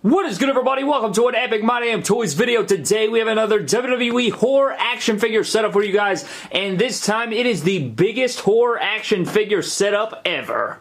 What is good, everybody? Welcome to an epic My Damn Toys video. Today we have another WWE horror action figure setup for you guys, and this time it is the biggest horror action figure setup ever.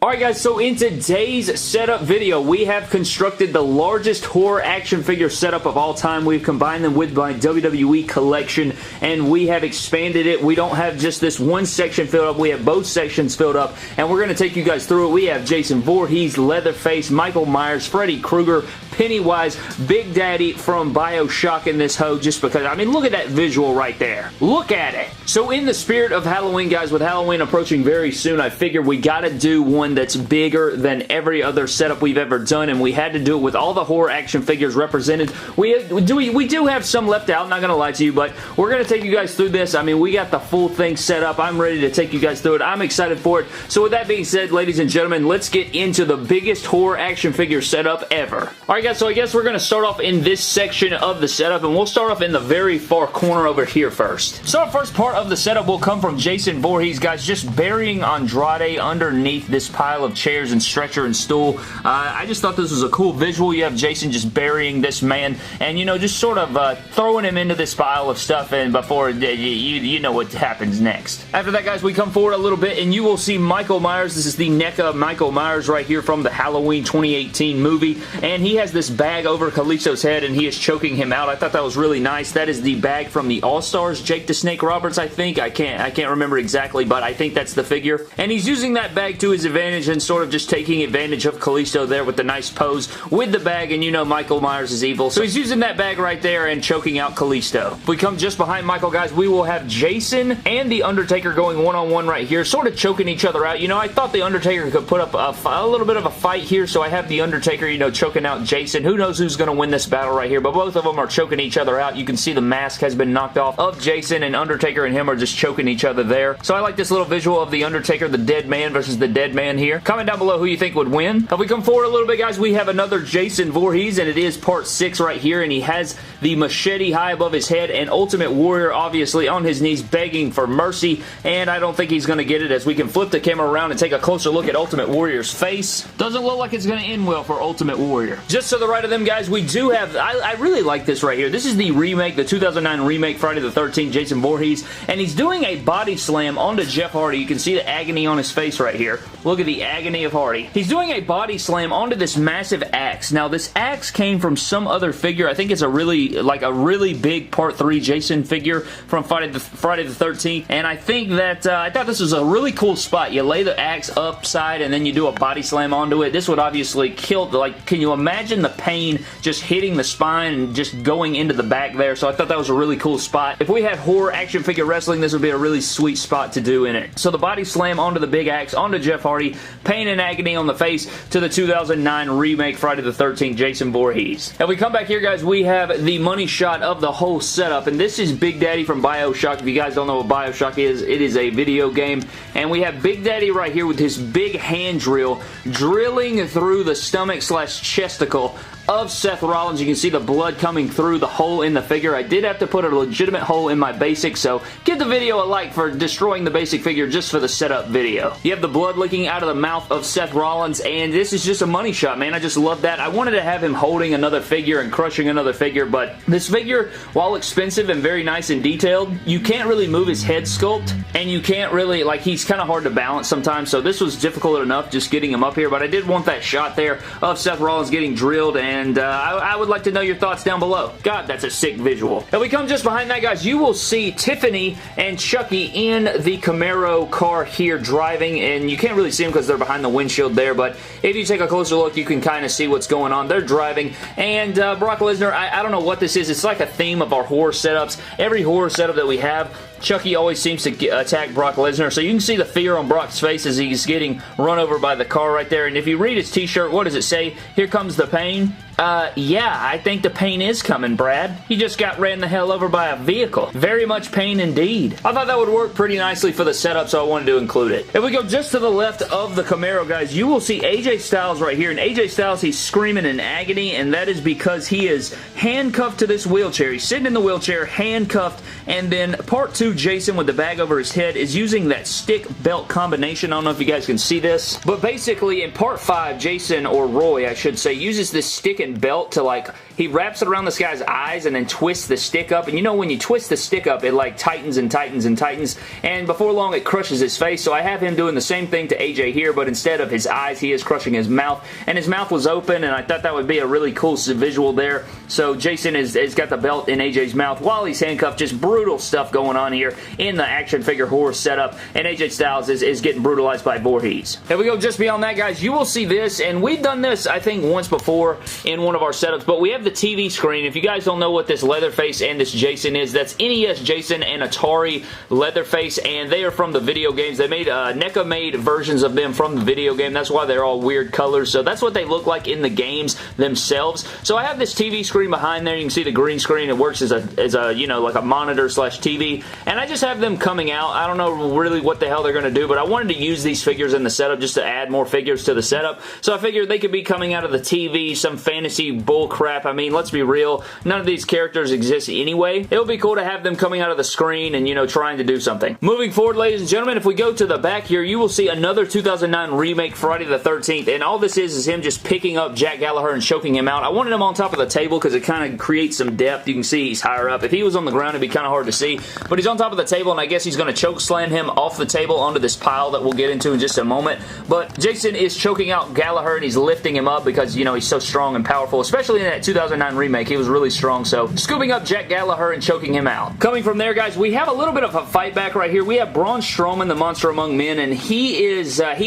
Alright guys, so in today's setup video, we have constructed the largest horror action figure setup of all time. We've combined them with my WWE collection, and we have expanded it. We don't have just this one section filled up, we have both sections filled up, and we're going to take you guys through it. We have Jason Voorhees, Leatherface, Michael Myers, Freddy Krueger, Pennywise, Big Daddy from BioShock in this hoe, just because, I mean, look at that visual right there. Look at it. So in the spirit of Halloween, guys, with Halloween approaching very soon, I figured we gotta do one that's bigger than every other setup we've ever done, and we had to do it with all the horror action figures represented. We do have some left out, not gonna lie to you, but we're gonna take you guys through this. I mean, we got the full thing set up. I'm ready to take you guys through it. I'm excited for it. So with that being said, ladies and gentlemen, let's get into the biggest horror action figure setup ever. Alright guys, so I guess we're gonna start off in this section of the setup, and we'll start off in the very far corner over here first. So our first part of the setup will come from Jason Voorhees, guys, just burying Andrade underneath this pile of chairs and stretcher and stool. I just thought this was a cool visual. You have Jason just burying this man and, you know, just sort of throwing him into this pile of stuff, and before you know what happens next. After that, guys, we come forward a little bit and you will see Michael Myers. This is the NECA Michael Myers right here from the Halloween 2018 movie, and he has this bag over Kalisto's head and he is choking him out. I thought that was really nice. That is the bag from the All-Stars, Jake the Snake Roberts, I think. I can't remember exactly, but I think that's the figure. And he's using that bag to his advantage and sort of just taking advantage of Kalisto there with the nice pose with the bag, and you know Michael Myers is evil, so he's using that bag right there and choking out Kalisto. If we come just behind Michael, guys, we will have Jason and The Undertaker going one-on-one right here, sort of choking each other out. You know, I thought The Undertaker could put up a little bit of a fight here, so I have The Undertaker, you know, choking out Jason. Who knows who's going to win this battle right here, but both of them are choking each other out. You can see the mask has been knocked off of Jason, and Undertaker and him are just choking each other there. So I like this little visual of The Undertaker, the dead man versus the dead man here. Comment down below who you think would win. If we come forward a little bit, guys, we have another Jason Voorhees, and it is part 6 right here, and he has the machete high above his head, and Ultimate Warrior obviously on his knees begging for mercy, and I don't think he's going to get it, as we can flip the camera around and take a closer look at Ultimate Warrior's face. Doesn't look like it's going to end well for Ultimate Warrior. Just to the right of them, guys, we do have, I really like this right here. This is the remake, the 2009 remake Friday the 13th Jason Voorhees, and he's doing a body slam onto Jeff Hardy. You can see the agony on his face right here. Look at the agony of Hardy. He's doing a body slam onto this massive axe. Now, this axe came from some other figure. I think it's a really big Part 3 Jason figure from Friday the 13th, and I think that, I thought this was a really cool spot. You lay the axe upside, and then you do a body slam onto it. This would obviously kill, like, can you imagine the pain just hitting the spine and just going into the back there? So I thought that was a really cool spot. If we had horror action figure wrestling, this would be a really sweet spot to do in it. So the body slam onto the big axe, onto Jeff Hardy, pain and agony on the face to the 2009 remake Friday the 13th Jason Voorhees. If we come back here, guys, we have the money shot of the whole setup, and this is Big Daddy from BioShock. If you guys don't know what BioShock is, it is a video game, and we have Big Daddy right here with his big hand drill drilling through the stomach slash chesticle of Seth Rollins. You can see the blood coming through the hole in the figure. I did have to put a legitimate hole in my basic, so give the video a like for destroying the basic figure just for the setup video. You have the blood leaking out of the mouth of Seth Rollins, and this is just a money shot, man. I just love that. I wanted to have him holding another figure and crushing another figure, but this figure, while expensive and very nice and detailed, you can't really move his head sculpt, and you can't really, like, he's kind of hard to balance sometimes, so this was difficult enough just getting him up here, but I did want that shot there of Seth Rollins getting drilled, and I would like to know your thoughts down below. God, that's a sick visual. If we come just behind that, guys, you will see Tiffany and Chucky in the Camaro car here driving, and you can't really see them because they're behind the windshield there, but if you take a closer look, you can kind of see what's going on. They're driving, and Brock Lesnar, I don't know what this is. It's like a theme of our horror setups. Every horror setup that we have, Chucky always seems to attack Brock Lesnar, so you can see the fear on Brock's face as he's getting run over by the car right there, and if you read his t-shirt, what does it say? Here comes the pain. Yeah, I think the pain is coming, Brad. He just got ran the hell over by a vehicle. Very much pain indeed. I thought that would work pretty nicely for the setup, so I wanted to include it. If we go just to the left of the Camaro, guys, you will see AJ Styles right here. And AJ Styles, he's screaming in agony, and that is because he is handcuffed to this wheelchair. He's sitting in the wheelchair, handcuffed, and then part 2, Jason, with the bag over his head, is using that stick belt combination. I don't know if you guys can see this, but basically in part 5, Jason, or Roy, I should say, uses this stick and belt to, like, he wraps it around this guy's eyes and then twists the stick up. And you know when you twist the stick up, it like tightens and tightens and tightens. And before long, it crushes his face. So I have him doing the same thing to AJ here, but instead of his eyes, he is crushing his mouth. And his mouth was open, and I thought that would be a really cool visual there. So Jason has got the belt in AJ's mouth while he's handcuffed. Just brutal stuff going on here in the action figure horror setup. And AJ Styles is getting brutalized by Voorhees. If we go just beyond that, guys, you will see this. And we've done this, I think, once before in one of our setups, but we have the TV screen. If you guys don't know what this Leatherface and this Jason is, that's NES Jason and Atari Leatherface, and they are from the video games. They made NECA made versions of them from the video game. That's why they're all weird colors. So that's what they look like in the games themselves. So I have this TV screen behind there. You can see the green screen. It works as a you know, like a monitor slash TV, and I just have them coming out. I don't know really what the hell they're going to do, but I wanted to use these figures in the setup just to add more figures to the setup. So I figured they could be coming out of the TV, some fantasy bull crap. I mean, let's be real, none of these characters exist anyway. It would be cool to have them coming out of the screen and, you know, trying to do something. Moving forward, ladies and gentlemen, if we go to the back here, you will see another 2009 remake, Friday the 13th, and all this is him just picking up Jack Gallagher and choking him out. I wanted him on top of the table because it kind of creates some depth. You can see he's higher up. If he was on the ground, it'd be kind of hard to see, but he's on top of the table, and I guess he's going to choke slam him off the table onto this pile that we'll get into in just a moment. But Jason is choking out Gallagher, and he's lifting him up because, you know, he's so strong and powerful, especially in that 2009 remake. He was really strong, so scooping up Jack Gallagher and choking him out. Coming from there, guys, we have a little bit of a fight back right here. We have Braun Strowman, the Monster Among Men, and he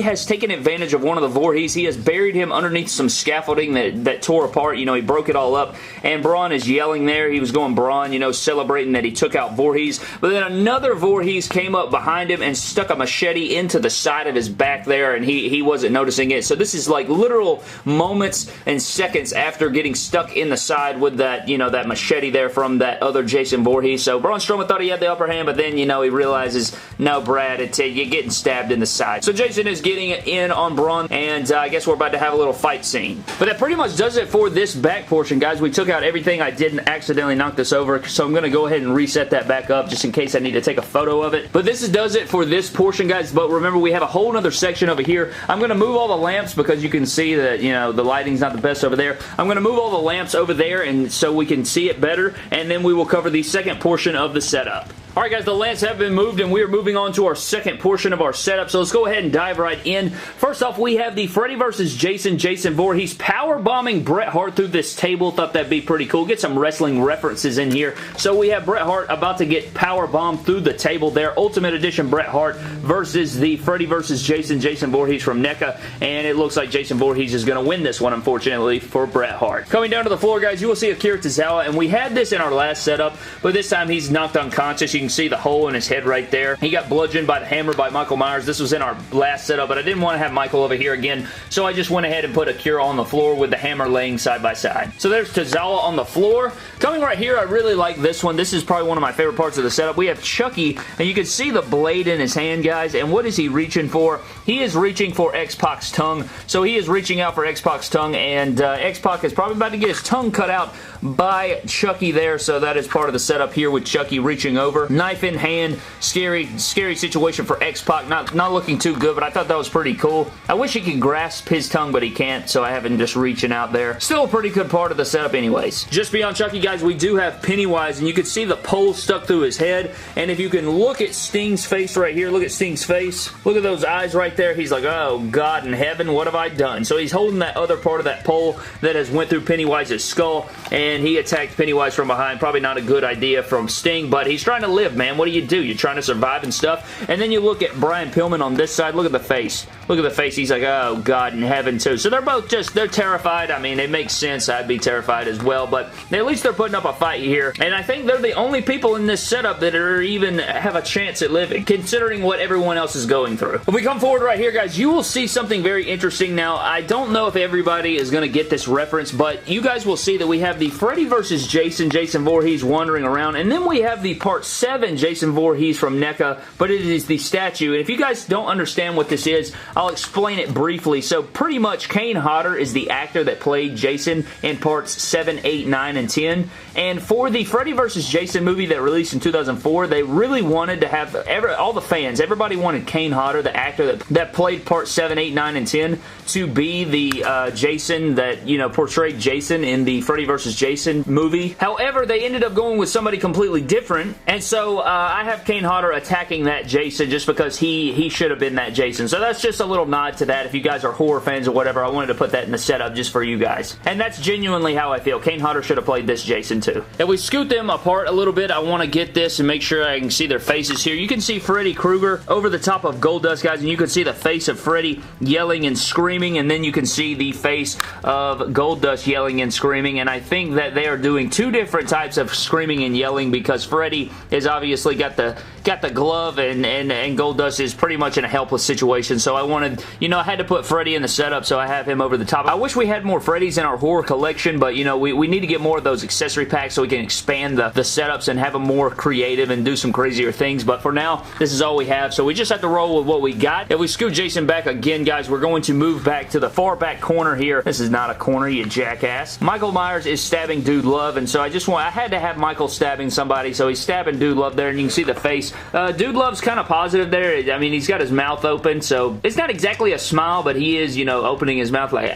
has taken advantage of one of the Voorhees. He has buried him underneath some scaffolding that tore apart. You know, he broke it all up, and Braun is yelling there. He was going Braun, you know, celebrating that he took out Voorhees, but then another Voorhees came up behind him and stuck a machete into the side of his back there, and he wasn't noticing it. So this is like literal moments and seconds after getting stuck in the side with that, you know, that machete there from that other Jason Voorhees. So Braun Strowman thought he had the upper hand, but then, you know, he realizes, no, Brad, you're getting stabbed in the side. So Jason is getting in on Braun, and I guess we're about to have a little fight scene. But that pretty much does it for this back portion, guys. We took out everything. I didn't accidentally knock this over, so I'm going to go ahead and reset that back up just in case I need to take a photo of it. But this does it for this portion, guys. But remember, we have a whole other section over here. I'm going to move all the lamps because you can see that, you know, the lighting's not the best over there. I'm going to move all the lamps over there and so we can see it better, and then we will cover the second portion of the setup. Alright guys, the lamps have been moved and we are moving on to our second portion of our setup, so let's go ahead and dive right in. First off, we have the Freddy vs. Jason Voorhees power bombing Bret Hart through this table. Thought that'd be pretty cool. Get some wrestling references in here. So we have Bret Hart about to get power bombed through the table there. Ultimate Edition Bret Hart versus the Freddy vs. Jason Voorhees from NECA, and it looks like Jason Voorhees is going to win this one, unfortunately, for Bret Hart. Coming down to the floor, guys, you will see Akira Tozawa, and we had this in our last setup, but this time he's knocked unconscious. You can see the hole in his head right there. He got bludgeoned by the hammer by Michael Myers. This was in our last setup, but I didn't want to have Michael over here again, so I just went ahead and put Akira on the floor with the hammer laying side by side. So there's Tozawa on the floor. Coming right here, I really like this one. This is probably one of my favorite parts of the setup. We have Chucky, and you can see the blade in his hand, guys, and what is he reaching for? He is reaching for X-Pac's tongue, so he is reaching out for X-Pac's tongue, and X-Pac is probably about to get his tongue cut out by Chucky there, so that is part of the setup here with Chucky reaching over. Knife in hand. Scary situation for X-Pac. Not looking too good, but I thought that was pretty cool. I wish he could grasp his tongue, but he can't, so I have him just reaching out there. Still a pretty good part of the setup anyways. Just beyond Chucky, guys, we do have Pennywise, and you can see the pole stuck through his head, and if you can look at Sting's face right here, look at Sting's face. Look at those eyes right there. He's like, oh, God in heaven, what have I done? So he's holding that other part of that pole that has went through Pennywise's skull, and he attacked Pennywise from behind. Probably not a good idea from Sting, but he's trying to lift live, man. What do? You're trying to survive and stuff. And then you look at Brian Pillman on this side. Look at the face. Look at the face. He's like, oh, God in heaven, too. So they're both they're terrified. I mean, it makes sense. I'd be terrified as well, but at least they're putting up a fight here. And I think they're the only people in this setup that are even have a chance at living, considering what everyone else is going through. If we come forward right here, guys, you will see something very interesting. Now, I don't know if everybody is going to get this reference, but you guys will see that we have the Freddy vs. Jason Voorhees wandering around, and then we have the Part 7 Jason Voorhees from NECA, but it is the statue. And if you guys don't understand what this is, I'll explain it briefly. So pretty much Kane Hodder is the actor that played Jason in Parts 7, 8, 9, and 10. And for the Freddy vs. Jason movie that released in 2004, they really wanted to have all the fans, everybody wanted Kane Hodder, the actor that played Part 7, 8, 9, and 10, to be the Jason that, you know, portrayed Jason in the Freddy vs. Jason movie. However, they ended up going with somebody completely different, and so I have Kane Hodder attacking that Jason just because he should have been that Jason. So that's just a little nod to that. If you guys are horror fans or whatever, I wanted to put that in the setup just for you guys. And that's genuinely how I feel. Kane Hodder should have played this Jason too. If we scoot them apart a little bit, I want to get this and make sure I can see their faces here. You can see Freddy Krueger over the top of Goldust, guys, and you can see the face of Freddy yelling and screaming, and then you can see the face of Goldust yelling and screaming. And I think that they are doing two different types of screaming and yelling because Freddy has obviously got the glove and Goldust is pretty much in a helpless situation. So I wanted, you know, I had to put Freddy in the setup, so I have him over the top. I wish we had more Freddys in our horror collection, but, you know, we need to get more of those accessory packs so we can expand the setups and have them more creative and do some crazier things. But for now, this is all we have, so we just have to roll with what we got. If we scoot Jason back again, guys, we're going to move back to the far back corner here. This is not a corner, you jackass. Michael Myers is stabbing Dude Love, and so I had to have Michael stabbing somebody, so he's stabbing Dude Love there, and you can see the face. Dude Love's kind of positive there. I mean, he's got his mouth open, so it's not exactly a smile, but he is, you know, opening his mouth like,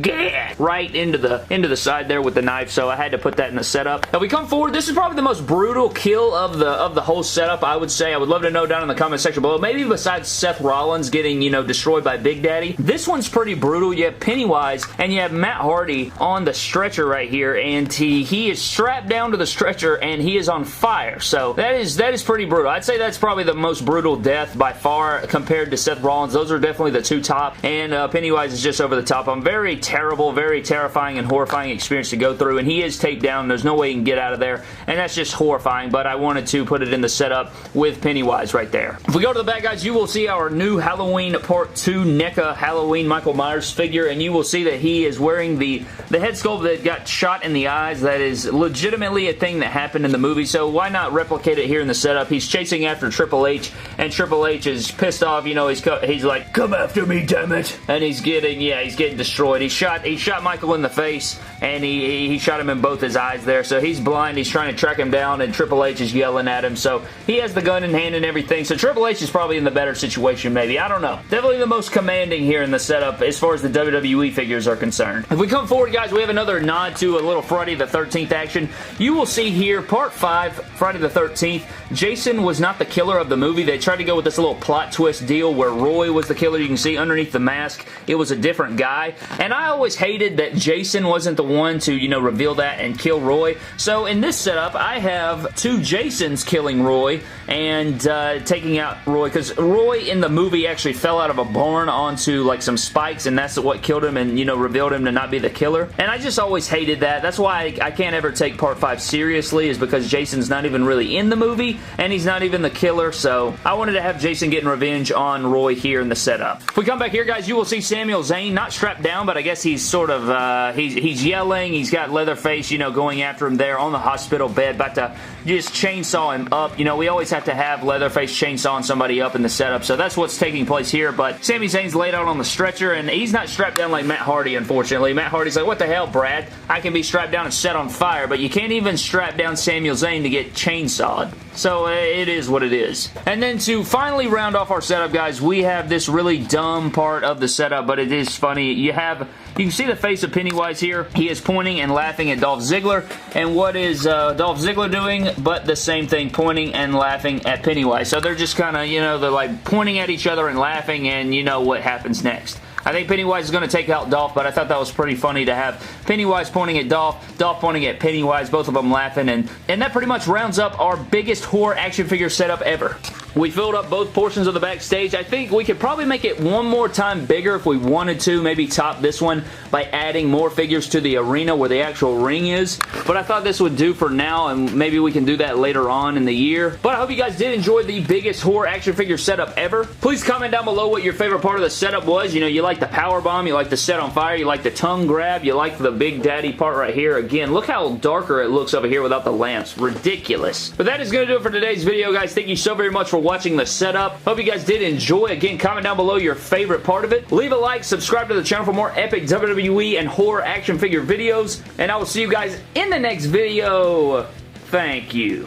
get right into the side there with the knife, so I had to put that in the setup. Now we come forward, this is probably the most brutal kill of the whole setup, I would say. I would love to know down in the comment section below. Maybe besides Seth Rollins getting, you know, destroyed by Big Daddy. This one's pretty brutal. You have Pennywise, and you have Matt Hardy on the stretcher right here, and he is strapped down to the stretcher, and he is on fire. So that is pretty brutal. I'd say that's probably the most brutal death by far compared to Seth Rollins. Those are definitely the two top, and Pennywise is just over the top. Very terrible, very terrifying and horrifying experience to go through, and he is taped down. There's no way he can get out of there, and that's just horrifying, but I wanted to put it in the setup with Pennywise right there. If we go to the back, guys, you will see our new Halloween Part 2 NECA Halloween Michael Myers figure, and you will see that he is wearing the head sculpt that got shot in the eyes. That is legitimately a thing that happened in the movie, so why not replicate it here in the setup? He's chasing after Triple H, and Triple H is pissed off. You know, he's like, come after me, damn it, and he's getting destroyed. He shot Michael in the face, and he shot him in both his eyes there, so he's blind. He's trying to track him down, and Triple H is yelling at him, so he has the gun in hand and everything, so Triple H is probably in the better situation, maybe. I don't know. Definitely the most commanding here in the setup as far as the WWE figures are concerned. If we come forward, guys, we have another nod to a little Friday the 13th action. You will see here, Part 5, Friday the 13th, Jason was not the killer of the movie. They tried to go with this little plot twist deal where Roy was the killer. You can see underneath the mask, it was a different guy, and I always hated that Jason wasn't the one to, you know, reveal that and kill Roy. So in this setup, I have two Jasons killing Roy and taking out Roy, because Roy in the movie actually fell out of a barn onto like some spikes, and that's what killed him and, you know, revealed him to not be the killer. And I just always hated that. That's why I can't ever take Part 5 seriously, is because Jason's not even really in the movie and he's not even the killer. So I wanted to have Jason getting revenge on Roy here in the setup. If we come back here, guys, you will see Samuel Zane not strapped down, but I guess he's sort of he's yelling. He's got Leatherface, you know, going after him there on the hospital bed, about to just chainsaw him up. You know, we always have to have Leatherface chainsawing somebody up in the setup, so that's what's taking place here. But Sami Zayn's laid out on the stretcher, and he's not strapped down like Matt Hardy, unfortunately. Matt Hardy's like, what the hell, Brad? I can be strapped down and set on fire, but you can't even strap down Samuel Zane to get chainsawed. So it is what it is. And then to finally round off our setup, guys, we have this really dumb part of the setup, but it is funny. You can see the face of Pennywise here. He is pointing and laughing at Dolph Ziggler. And what is Dolph Ziggler doing? But the same thing, pointing and laughing at Pennywise. So they're just kind of, you know, they're like pointing at each other and laughing, and you know what happens next. I think Pennywise is going to take out Dolph, but I thought that was pretty funny to have Pennywise pointing at Dolph, Dolph pointing at Pennywise, both of them laughing, and that pretty much rounds up our biggest horror action figure setup ever. We filled up both portions of the backstage. I think we could probably make it one more time bigger if we wanted to, maybe top this one by adding more figures to the arena where the actual ring is, but I thought this would do for now, and maybe we can do that later on in the year. But I hope you guys did enjoy the biggest horror action figure setup ever. Please comment down below what your favorite part of the setup was. You know, you like the power bomb, you like the set on fire, you like the tongue grab, you like the Big Daddy part right here. Again, look how darker it looks over here without the lamps. Ridiculous. But that is going to do it for today's video, guys. Thank you so very much for watching the setup. Hope you guys did enjoy. Again, comment down below your favorite part of it. Leave a like, subscribe to the channel for more epic WWE and horror action figure videos, and I will see you guys in the next video. Thank you.